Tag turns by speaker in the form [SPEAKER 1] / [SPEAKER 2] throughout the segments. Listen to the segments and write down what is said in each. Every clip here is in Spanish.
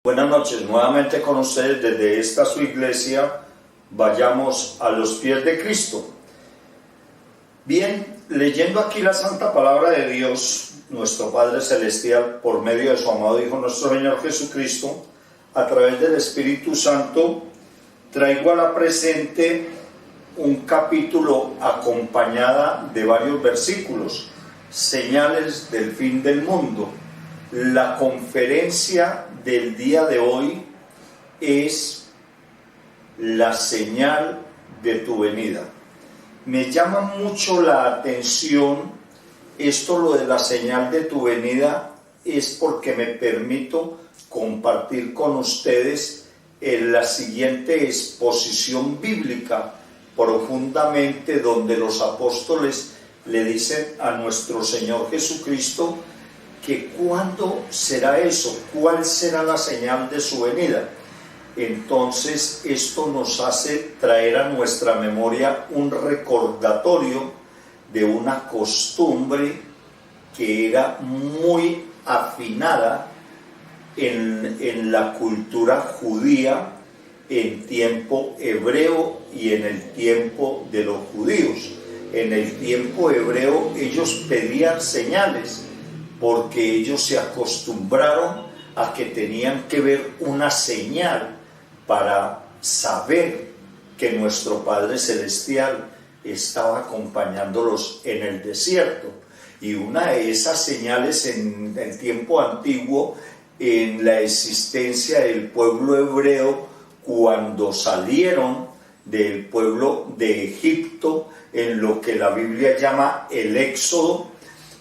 [SPEAKER 1] Buenas noches, nuevamente con ustedes desde esta su iglesia, Vayamos a los pies de Cristo. Bien, leyendo aquí la santa palabra de Dios, nuestro Padre Celestial, por medio de su amado Hijo, nuestro Señor Jesucristo, a través del Espíritu Santo, traigo a la presente un capítulo acompañada de varios versículos, señales del fin del mundo. La conferencia del día de hoy es la señal de tu venida. Me llama mucho la atención esto, lo de la señal de tu venida, es porque me permito compartir con ustedes en la siguiente exposición bíblica profundamente, donde los apóstoles le dicen a nuestro Señor Jesucristo que cuándo será eso, cuál será la señal de su venida. Entonces esto nos hace traer a nuestra memoria un recordatorio de una costumbre que era muy afinada en la cultura judía en tiempo hebreo y en el tiempo de los judíos. En el tiempo hebreo ellos pedían señales, porque ellos se acostumbraron a que tenían que ver una señal para saber que nuestro Padre Celestial estaba acompañándolos en el desierto. Y una de esas señales en el tiempo antiguo, en la existencia del pueblo hebreo, cuando salieron del pueblo de Egipto, en lo que la Biblia llama el Éxodo,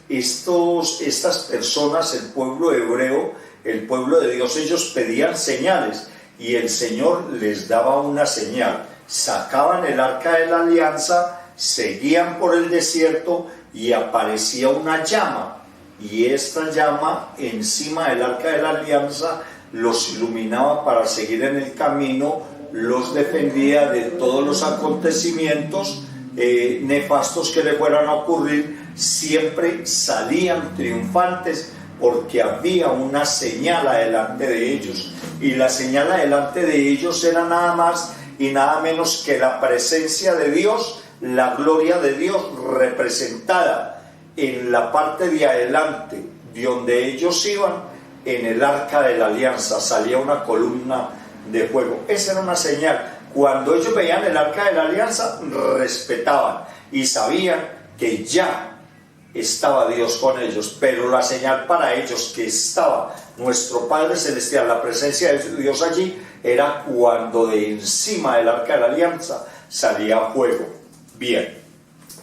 [SPEAKER 1] estas personas, el pueblo hebreo, el pueblo de Dios, ellos pedían señales y el Señor les daba una señal. Sacaban el arca de la alianza, seguían por el desierto y aparecía una llama, y esta llama encima del arca de la alianza los iluminaba para seguir en el camino, los defendía de todos los acontecimientos nefastos que le fueran a ocurrir. Siempre salían triunfantes porque había una señal adelante de ellos, y la señal adelante de ellos era nada más y nada menos que la presencia de Dios, la gloria de Dios representada en la parte de adelante de donde ellos iban. En el arca de la alianza salía una columna de fuego. Esa era una señal. Cuando ellos veían el arca de la alianza, respetaban y sabían que ya estaba Dios con ellos. Pero la señal para ellos que estaba nuestro Padre Celestial, la presencia de Dios allí, era cuando de encima del arca de la alianza salía fuego. Bien,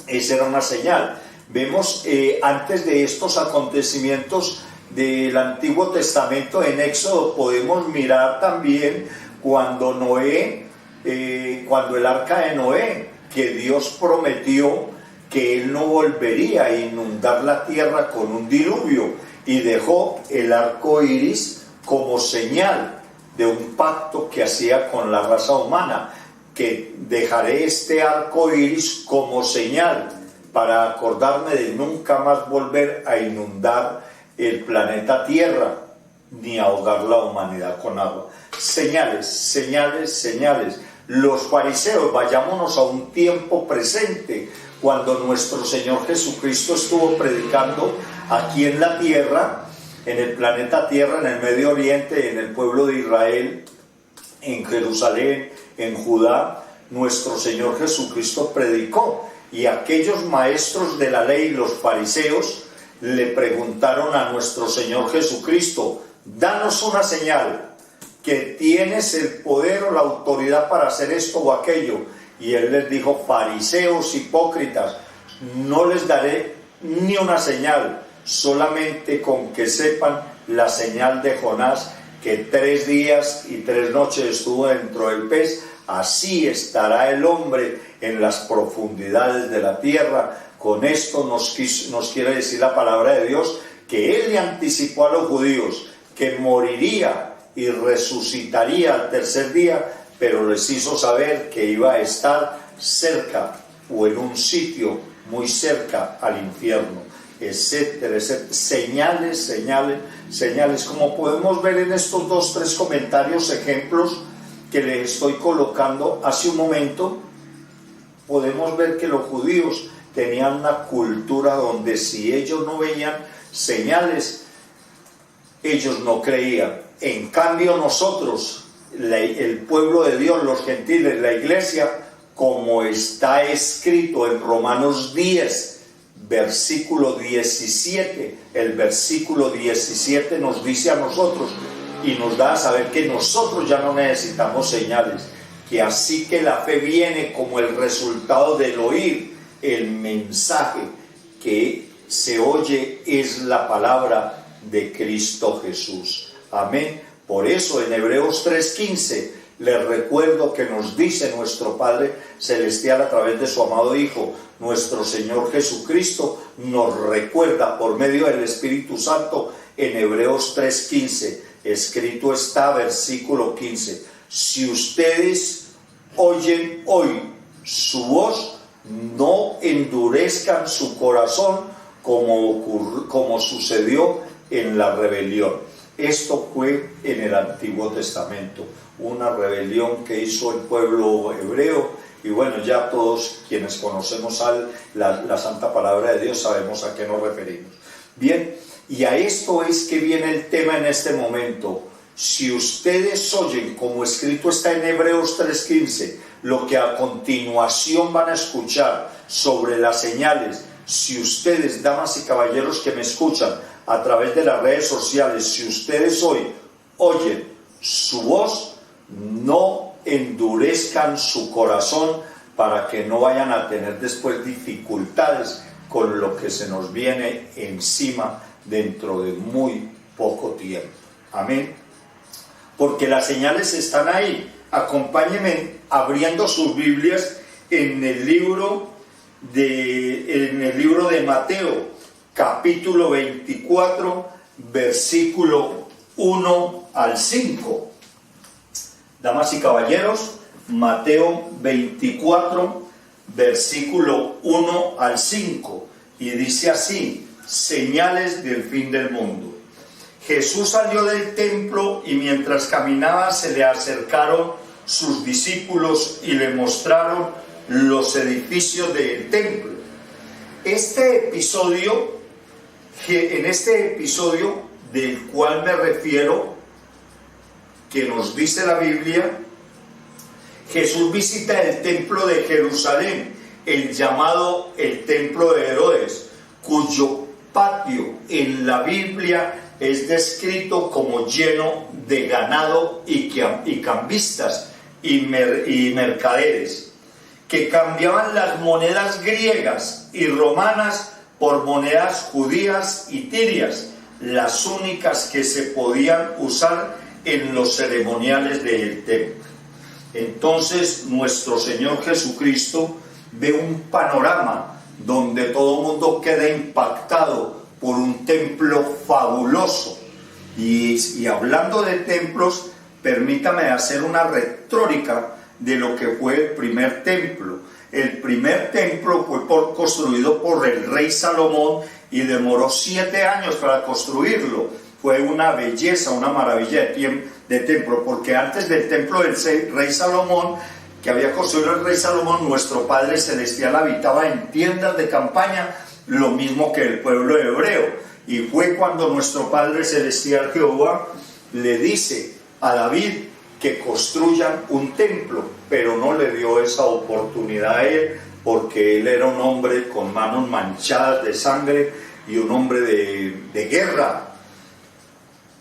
[SPEAKER 1] esa era una señal. Vemos antes de estos acontecimientos del Antiguo Testamento, en Éxodo, podemos mirar también cuando cuando el arca de Noé, que Dios prometió que él no volvería a inundar la tierra con un diluvio, y dejó el arco iris como señal de un pacto que hacía con la raza humana, que dejaré este arco iris como señal para acordarme de nunca más volver a inundar el planeta Tierra ni ahogar la humanidad con agua. Señales, señales, señales. Los fariseos, vayámonos a un tiempo presente, cuando nuestro Señor Jesucristo estuvo predicando aquí en la tierra, en el planeta Tierra, en el Medio Oriente, en el pueblo de Israel, en Jerusalén, en Judá. Nuestro Señor Jesucristo predicó, y aquellos maestros de la ley, los fariseos, le preguntaron a nuestro Señor Jesucristo: danos una señal, que tienes el poder o la autoridad para hacer esto o aquello. Y él les dijo: fariseos hipócritas, no les daré ni una señal, solamente con que sepan la señal de Jonás, que 3 días y 3 noches estuvo dentro del pez. Así estará el hombre en las profundidades de la tierra. Con esto nos quiere decir la palabra de Dios, que él le anticipó a los judíos que moriría y resucitaría al tercer día, pero les hizo saber que iba a estar cerca o en un sitio muy cerca al infierno. etcétera, etcétera. Señales, señales, señales. Como podemos ver en estos 2-3 comentarios, ejemplos que les estoy colocando hace un momento, podemos ver que los judíos tenían una cultura donde si ellos no veían señales, ellos no creían. En cambio nosotros, el pueblo de Dios, los gentiles, la iglesia, como está escrito en Romanos 10, versículo 17, el versículo 17 nos dice a nosotros y nos da a saber que nosotros ya no necesitamos señales, que así que la fe viene como el resultado del oír. El mensaje que se oye es la palabra de Cristo Jesús. Amén. Por eso en Hebreos 3:15 les recuerdo que nos dice nuestro Padre Celestial a través de su amado Hijo, nuestro Señor Jesucristo, nos recuerda por medio del Espíritu Santo en Hebreos 3:15. Escrito está, versículo 15: si ustedes oyen hoy su voz, no endurezcan su corazón como sucedió en la rebelión. Esto fue en el Antiguo Testamento, una rebelión que hizo el pueblo hebreo, y bueno, ya todos quienes conocemos la Santa Palabra de Dios sabemos a qué nos referimos. Bien, y a esto es que viene el tema en este momento. Si ustedes oyen, como escrito está en Hebreos 3:15, lo que a continuación van a escuchar sobre las señales, si ustedes, damas y caballeros que me escuchan a través de las redes sociales, si ustedes hoy oyen su voz, no endurezcan su corazón para que no vayan a tener después dificultades con lo que se nos viene encima dentro de muy poco tiempo. Amén. Porque las señales están ahí. Acompáñenme abriendo sus Biblias en el libro de Mateo, capítulo 24, versículo 1 al 5. Damas y caballeros, Mateo 24, versículo 1 al 5, y dice así: señales del fin del mundo. Jesús salió del templo y mientras caminaba se le acercaron sus discípulos y le mostraron los edificios del templo. En este episodio del cual me refiero, que nos dice la Biblia, Jesús visita el templo de Jerusalén, el llamado el templo de Herodes, cuyo patio en la Biblia es descrito como lleno de ganado y cambistas y mercaderes, que cambiaban las monedas griegas y romanas por monedas judías y tirias, las únicas que se podían usar en los ceremoniales del templo. Entonces nuestro Señor Jesucristo ve un panorama donde todo el mundo queda impactado por un templo fabuloso. Y hablando de templos, permítame hacer una retórica de lo que fue el primer templo. El primer templo fue construido por el rey Salomón y demoró 7 años para construirlo. Fue una belleza, una maravilla de templo, porque antes del templo del rey Salomón, que había construido el rey Salomón, nuestro Padre Celestial habitaba en tiendas de campaña, lo mismo que el pueblo hebreo. Y fue cuando nuestro Padre Celestial Jehová le dice a David que construyan un templo, pero no le dio esa oportunidad a él, porque él era un hombre con manos manchadas de sangre y un hombre de guerra.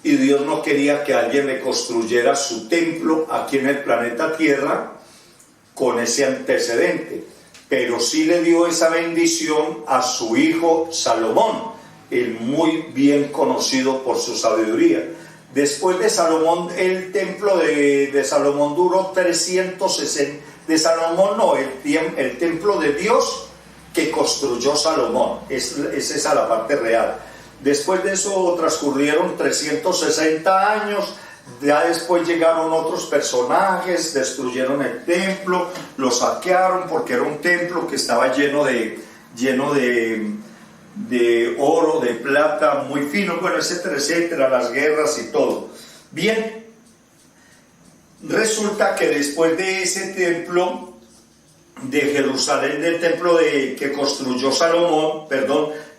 [SPEAKER 1] Y Dios no quería que alguien le construyera su templo aquí en el planeta Tierra con ese antecedente, pero sí le dio esa bendición a su hijo Salomón, el muy bien conocido por su sabiduría. Después de Salomón, el templo de Salomón duró 360. De Salomón no, el templo de Dios que construyó Salomón. Es esa la parte real. Después de eso transcurrieron 360 años. Ya después llegaron otros personajes, destruyeron el templo, lo saquearon porque era un templo que estaba lleno de de oro, de plata, muy fino, bueno, etcétera, etcétera, las guerras y todo. Bien, resulta que después de ese templo de Jerusalén, del templo que construyó Salomón,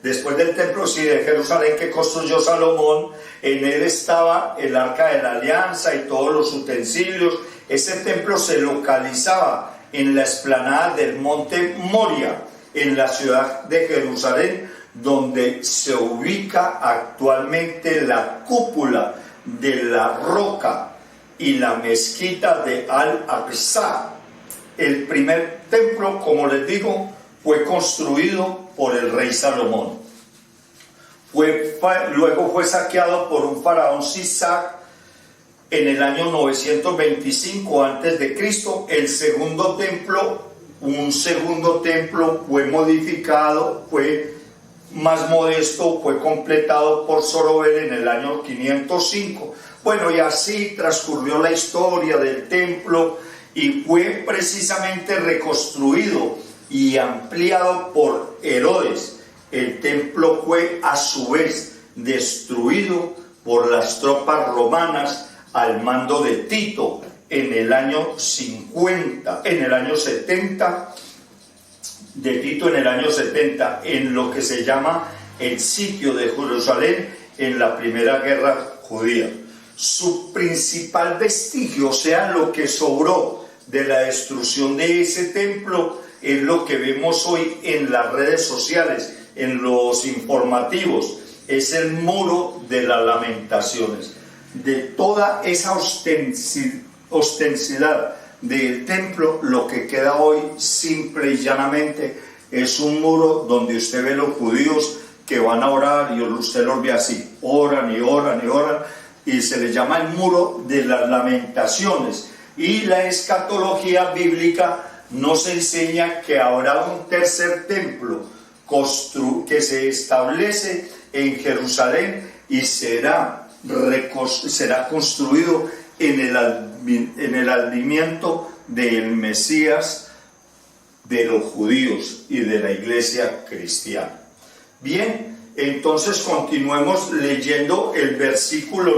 [SPEAKER 1] después del templo de Jerusalén que construyó Salomón, en él estaba el arca de la alianza y todos los utensilios. Ese templo se localizaba en la explanada del monte Moria, en la ciudad de Jerusalén, donde se ubica actualmente la cúpula de la roca y la mezquita de Al-Aqsa. El primer templo, como les digo, fue construido por el rey Salomón. Luego fue saqueado por un faraón Sisac en el año 925 a.C. El segundo templo, un segundo templo fue modificado, fue más modesto, fue completado por Zorobabel en el año 505. Bueno, y así transcurrió la historia del templo y fue precisamente reconstruido y ampliado por Herodes. El templo fue a su vez destruido por las tropas romanas al mando de Tito en el año 70, de Tito en el año 70, en lo que se llama el sitio de Jerusalén en la primera guerra judía. Su principal vestigio, o sea, lo que sobró de la destrucción de ese templo, es lo que vemos hoy en las redes sociales, en los informativos, es el muro de las lamentaciones. De toda esa ostensidad del templo, lo que queda hoy simple y llanamente es un muro donde usted ve los judíos que van a orar y usted los ve así, oran y oran y oran, y se le llama el muro de las lamentaciones. Y la escatología bíblica nos enseña que habrá un tercer templo que se establece en Jerusalén y será construido en el advenimiento del Mesías de los judíos y de la iglesia cristiana. Bien, entonces continuemos leyendo el versículo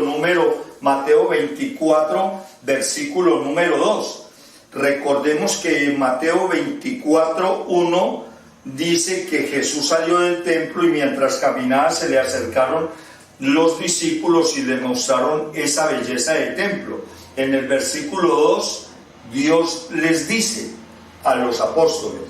[SPEAKER 1] Mateo 24, versículo número 2. Recordemos que en Mateo 24, 1 dice que Jesús salió del templo y mientras caminaba se le acercaron los discípulos y le mostraron esa belleza del templo. En el versículo 2, Dios les dice a los apóstoles: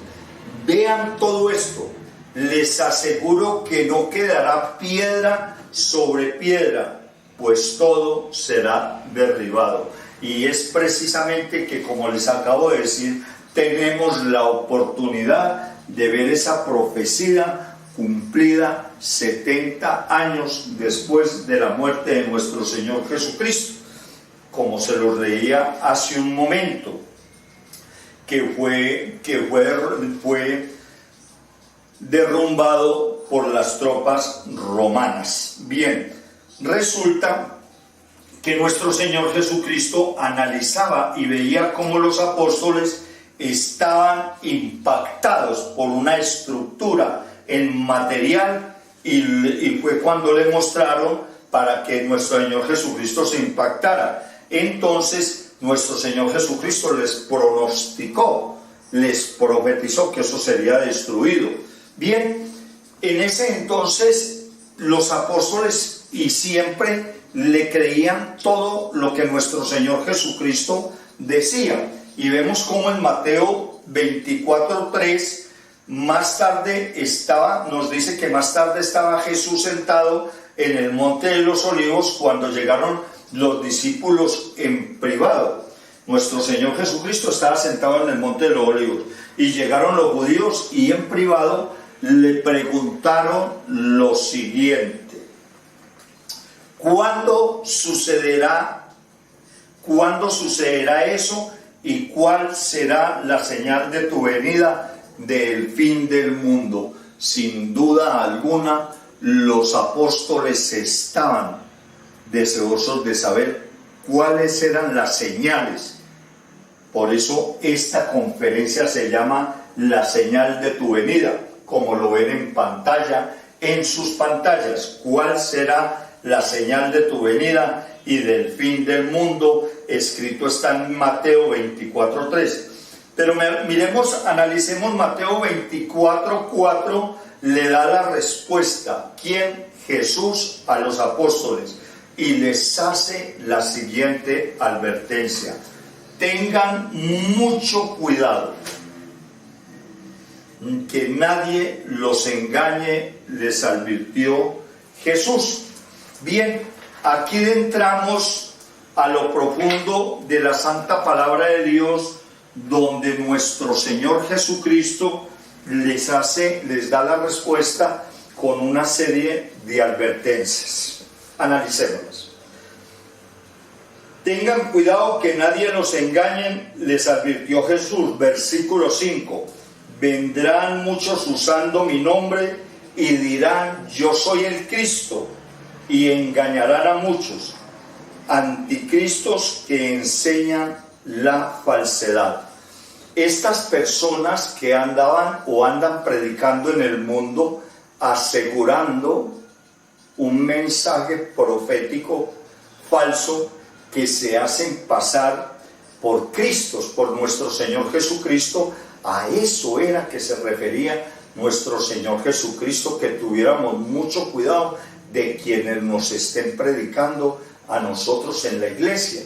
[SPEAKER 1] vean todo esto, les aseguro que no quedará piedra sobre piedra, pues todo será derribado. Y es precisamente que, como les acabo de decir, tenemos la oportunidad de ver esa profecía cumplida 70 años después de la muerte de nuestro Señor Jesucristo, como se lo leía hace un momento, que fue derrumbado por las tropas romanas. Bien, resulta que nuestro Señor Jesucristo analizaba y veía cómo los apóstoles estaban impactados por una estructura en material y fue cuando le mostraron para que nuestro Señor Jesucristo se impactara. Entonces nuestro Señor Jesucristo les pronosticó, les profetizó que eso sería destruido. Bien, en ese entonces los apóstoles y siempre le creían todo lo que nuestro Señor Jesucristo decía. Y vemos cómo en Mateo 24:3 más tarde nos dice que más tarde estaba Jesús sentado en el monte de los olivos cuando llegaron los discípulos en privado. Nuestro Señor Jesucristo estaba sentado en el monte de los olivos y llegaron los judíos y en privado le preguntaron lo siguiente: ¿Cuándo sucederá eso? ¿Y cuál será la señal de tu venida del fin del mundo? Sin duda alguna, los apóstoles estaban deseosos de saber cuáles eran las señales. Por eso esta conferencia se llama La señal de tu venida, como lo ven en pantalla. en sus pantallas: ¿cuál será la señal de tu venida y del fin del mundo? Escrito está en Mateo 24:3. Pero miremos, analicemos Mateo 24:4, le da la respuesta. ¿Quién? Jesús a los apóstoles, y les hace la siguiente advertencia: tengan mucho cuidado, que nadie los engañe, les advirtió Jesús. Bien, aquí entramos a lo profundo de la santa palabra de Dios, donde nuestro Señor Jesucristo les da la respuesta con una serie de advertencias. Analicémoslas. Tengan cuidado que nadie los engañe, les advirtió Jesús. Versículo 5. Vendrán muchos usando mi nombre y dirán: yo soy el Cristo, y engañarán a muchos. Anticristos que enseñan la falsedad. Estas personas que andan predicando en el mundo, asegurando un mensaje profético falso, que se hacen pasar por Cristos, por nuestro Señor Jesucristo. A eso era que se refería nuestro Señor Jesucristo, que tuviéramos mucho cuidado de quienes nos estén predicando a nosotros en la iglesia.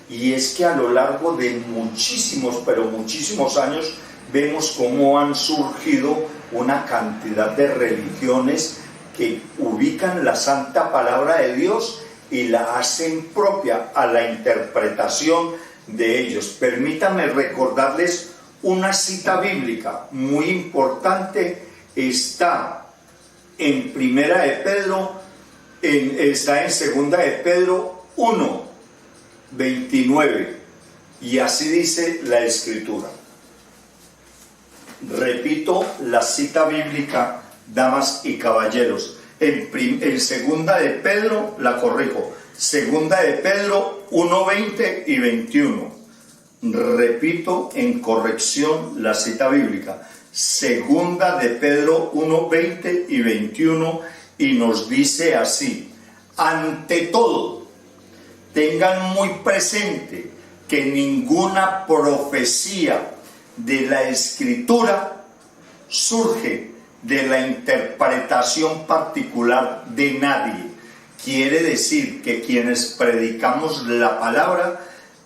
[SPEAKER 1] Y es que a lo largo de muchísimos, pero muchísimos años, vemos cómo han surgido una cantidad de religiones que ubican la santa palabra de Dios y la hacen propia a la interpretación de ellos. Permítanme recordarles una cita bíblica muy importante. Está en Primera de Pedro, está en Segunda de Pedro 1:29, y así dice la Escritura. Repito la cita bíblica, damas y caballeros. En Segunda de Pedro, la corrijo, Segunda de Pedro 1:20 y 21. Repito en corrección la cita bíblica. Segunda de Pedro 1:20 y 21, y nos dice así: ante todo, tengan muy presente que ninguna profecía de la Escritura surge de la interpretación particular de nadie. Quiere decir que quienes predicamos la palabra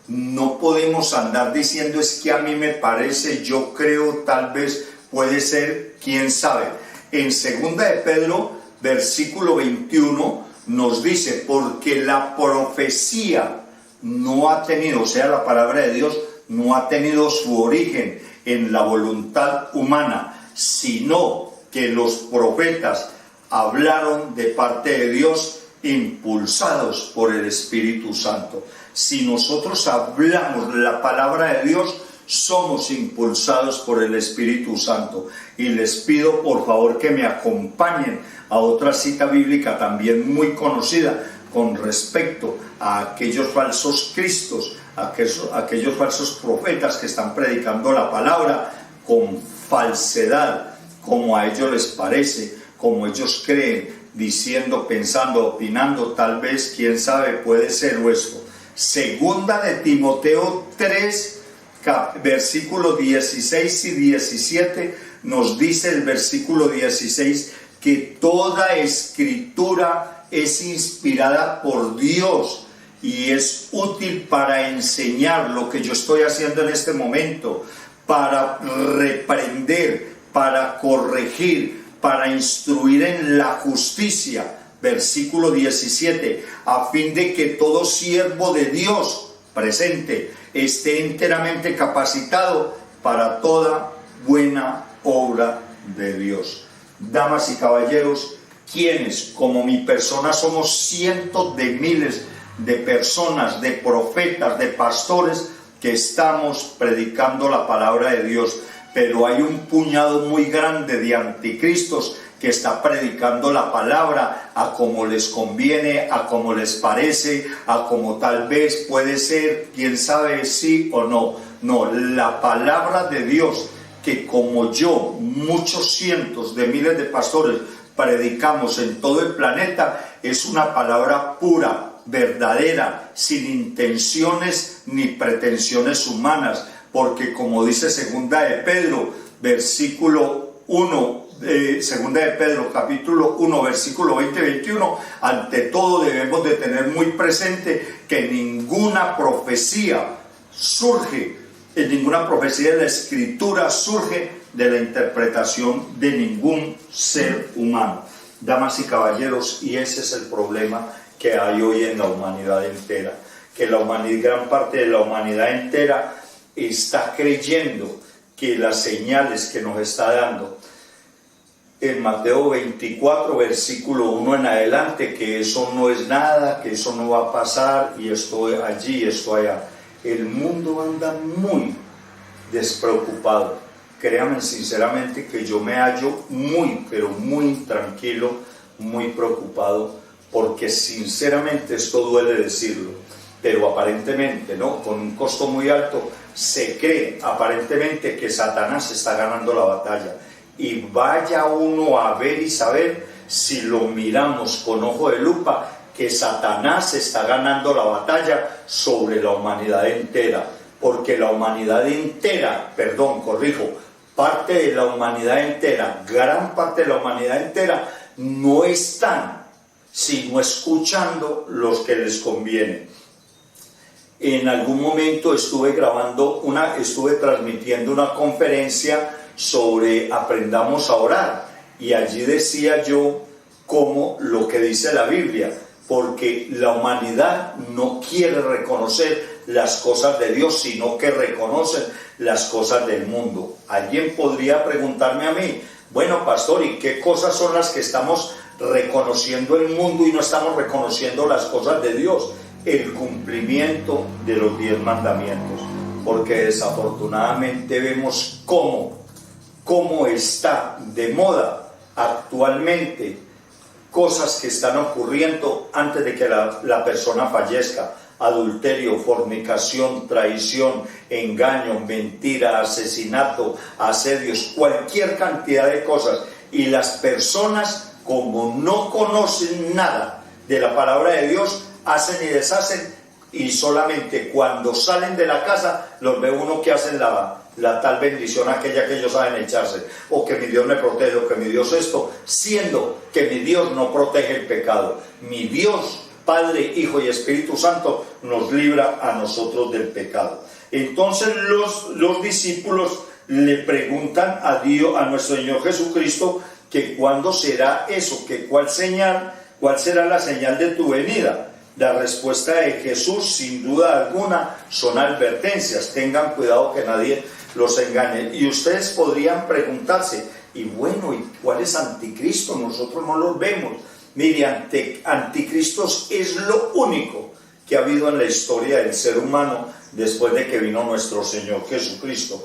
[SPEAKER 1] no podemos andar diciendo: es que a mí me parece, yo creo, tal vez, puede ser, quién sabe. En Segunda de Pedro, versículo 21, nos dice: porque la profecía no ha tenido, o sea, la palabra de Dios no ha tenido su origen en la voluntad humana, sino que los profetas hablaron de parte de Dios, impulsados por el Espíritu Santo. Si nosotros hablamos la palabra de Dios, somos impulsados por el Espíritu Santo. Y les pido por favor que me acompañen a otra cita bíblica también muy conocida con respecto a aquellos falsos cristos, aquellos falsos profetas que están predicando la palabra con falsedad, como a ellos les parece, como ellos creen, diciendo, pensando, opinando, tal vez, quién sabe, puede ser esto. Segunda de Timoteo 3, versículos 16 y 17, nos dice el versículo 16 que toda escritura es inspirada por Dios y es útil para enseñar, lo que yo estoy haciendo en este momento, para reprender, para corregir, para instruir en la justicia. Versículo 17, a fin de que todo siervo de Dios presente esté enteramente capacitado para toda buena obra de Dios. Damas y caballeros, quienes como mi persona somos cientos de miles de personas, de profetas, de pastores que estamos predicando la palabra de Dios, pero hay un puñado muy grande de anticristos que está predicando la palabra a como les conviene, a como les parece, a como tal vez puede ser, quién sabe sí o no. No, la palabra de Dios, que como yo, muchos cientos de miles de pastores, predicamos en todo el planeta es una palabra pura, verdadera, sin intenciones ni pretensiones humanas, porque como dice segunda de Pedro, versículo 1, segunda de Pedro, capítulo 1, versículo 20-21, ante todo debemos de tener muy presente que ninguna profecía de la Escritura surge de la interpretación de ningún ser humano. Damas y caballeros, y ese es el problema que hay hoy en la humanidad entera, que gran parte de la humanidad entera está creyendo que las señales que nos está dando en Mateo 24, versículo 1 en adelante, que eso no es nada, que eso no va a pasar, y esto allí, esto allá. El mundo anda muy despreocupado. Créanme sinceramente que yo me hallo muy, pero muy intranquilo, muy preocupado, porque sinceramente esto duele decirlo, pero aparentemente, ¿no?, con un costo muy alto, se cree aparentemente que Satanás está ganando la batalla. Y vaya uno a ver y saber, si lo miramos con ojo de lupa, que Satanás está ganando la batalla sobre la humanidad entera, porque la humanidad entera, parte de la humanidad entera, gran parte de la humanidad entera, no están sino escuchando los que les conviene. En algún momento estuve transmitiendo una conferencia sobre aprendamos a orar, y allí decía yo como lo que dice la Biblia, porque la humanidad no quiere reconocer las cosas de Dios, sino que reconocen las cosas del mundo. Alguien podría preguntarme a mí, bueno, pastor, ¿y qué cosas son las que estamos reconociendo el mundo y no estamos reconociendo las cosas de Dios? El cumplimiento de los 10 mandamientos, porque desafortunadamente vemos cómo está de moda actualmente cosas que están ocurriendo antes de que la persona fallezca: adulterio, fornicación, traición, engaño, mentira, asesinato, asedios, cualquier cantidad de cosas. Y las personas, como no conocen nada de la palabra de Dios, hacen y deshacen, y solamente cuando salen de la casa los ve uno que hacen la tal bendición aquella que ellos saben echarse, o que mi Dios me protege, o que mi Dios esto, siendo que mi Dios no protege el pecado. Mi Dios, Padre, Hijo y Espíritu Santo, nos libra a nosotros del pecado. Entonces los discípulos le preguntan a Dios, a nuestro Señor Jesucristo, que cuándo será eso, que cuál será la señal de tu venida. La respuesta de Jesús, sin duda alguna, son advertencias: tengan cuidado que nadie los engañe. Y ustedes podrían preguntarse, y bueno, ¿y cuál es anticristo? Nosotros no los vemos. Mire, anticristos es lo único que ha habido en la historia del ser humano después de que vino nuestro Señor Jesucristo.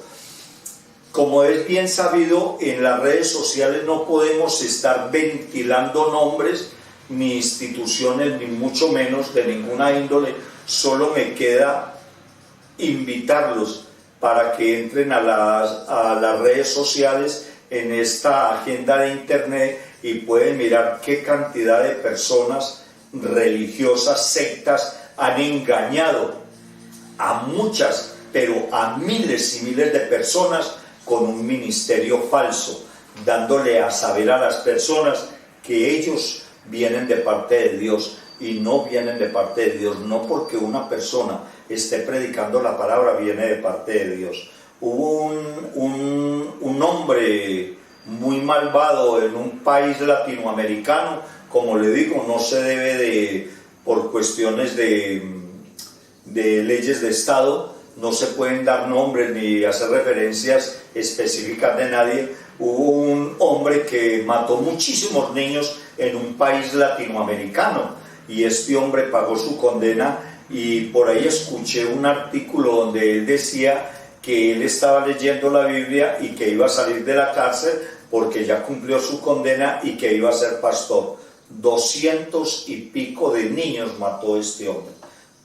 [SPEAKER 1] Como es bien sabido, en las redes sociales no podemos estar ventilando nombres ni instituciones, ni mucho menos de ninguna índole. Solo me queda invitarlos para que entren a las redes sociales en esta agenda de internet, y pueden mirar qué cantidad de personas religiosas, sectas, han engañado a muchas, pero a miles y miles de personas con un ministerio falso, dándole a saber a las personas que ellos vienen de parte de Dios, y no vienen de parte de Dios. No porque una persona esté predicando la palabra viene de parte de Dios. Hubo un hombre muy malvado en un país latinoamericano, como le digo, no se debe por cuestiones de leyes de Estado, no se pueden dar nombres ni hacer referencias específicas de nadie. Hubo un hombre que mató muchísimos niños en un país latinoamericano, y este hombre pagó su condena. Y por ahí escuché un artículo donde él decía que él estaba leyendo la Biblia y que iba a salir de la cárcel porque ya cumplió su condena y que iba a ser pastor. 200 y pico de niños mató este hombre,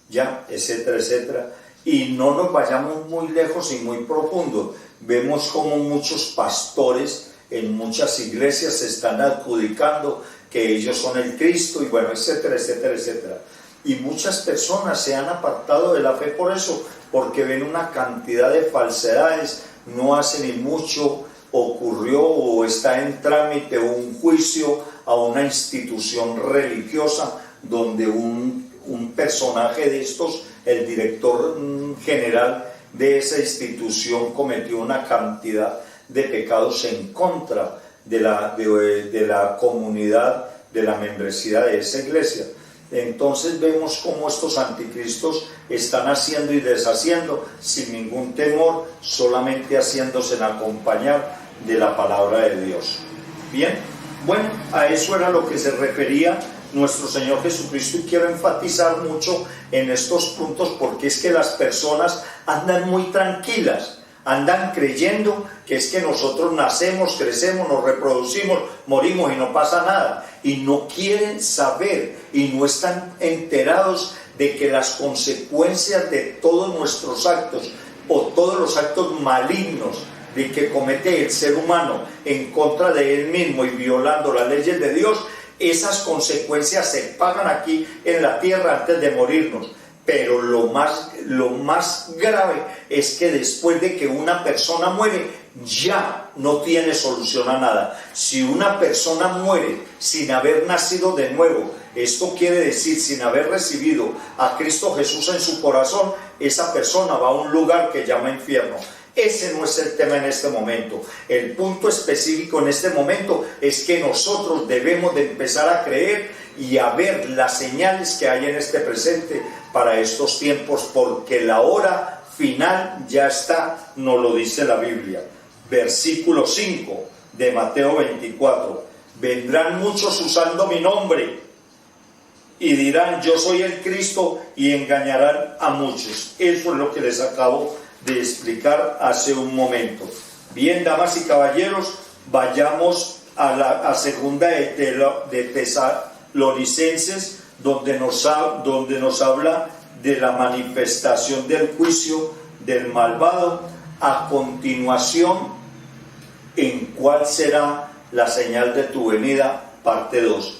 [SPEAKER 1] ya, etcétera, etcétera. Y no nos vayamos muy lejos y muy profundo. Vemos como muchos pastores en muchas iglesias se están adjudicando que ellos son el Cristo y bueno, etcétera, etcétera, etcétera. Y muchas personas se han apartado de la fe por eso, porque ven una cantidad de falsedades. No hace ni mucho ocurrió o está en trámite un juicio a una institución religiosa donde un personaje de estos, el director general de esa institución, cometió una cantidad de pecados en contra de la comunidad, de la membresía de esa iglesia. Entonces vemos cómo estos anticristos están haciendo y deshaciendo sin ningún temor, solamente haciéndose en acompañar de la palabra de Dios. Bien, bueno, a eso era lo que se refería nuestro Señor Jesucristo, y quiero enfatizar mucho en estos puntos porque es que las personas andan muy tranquilas, andan creyendo que es que nosotros nacemos, crecemos, nos reproducimos, morimos y no pasa nada, y no quieren saber y no están enterados de que las consecuencias de todos nuestros actos o todos los actos malignos de que comete el ser humano en contra de él mismo y violando las leyes de Dios, esas consecuencias se pagan aquí en la tierra antes de morirnos. Pero lo más grave es que después de que una persona muere, ya no tiene solución a nada. Si una persona muere sin haber nacido de nuevo, esto quiere decir sin haber recibido a Cristo Jesús en su corazón, esa persona va a un lugar que llama infierno. Ese no es el tema en este momento. El punto específico en este momento es que nosotros debemos de empezar a creer y a ver las señales que hay en este presente para estos tiempos, porque la hora final ya está, nos lo dice la Biblia. Versículo 5 de Mateo 24. Vendrán muchos usando mi nombre y dirán, yo soy el Cristo, y engañarán a muchos. Eso es lo que les acabo de explicar hace un momento. Bien, damas y caballeros, vayamos a segunda de Tesalonicenses, donde nos habla de la manifestación del juicio del malvado. A continuación, ¿en cuál será la señal de tu venida? Parte 2.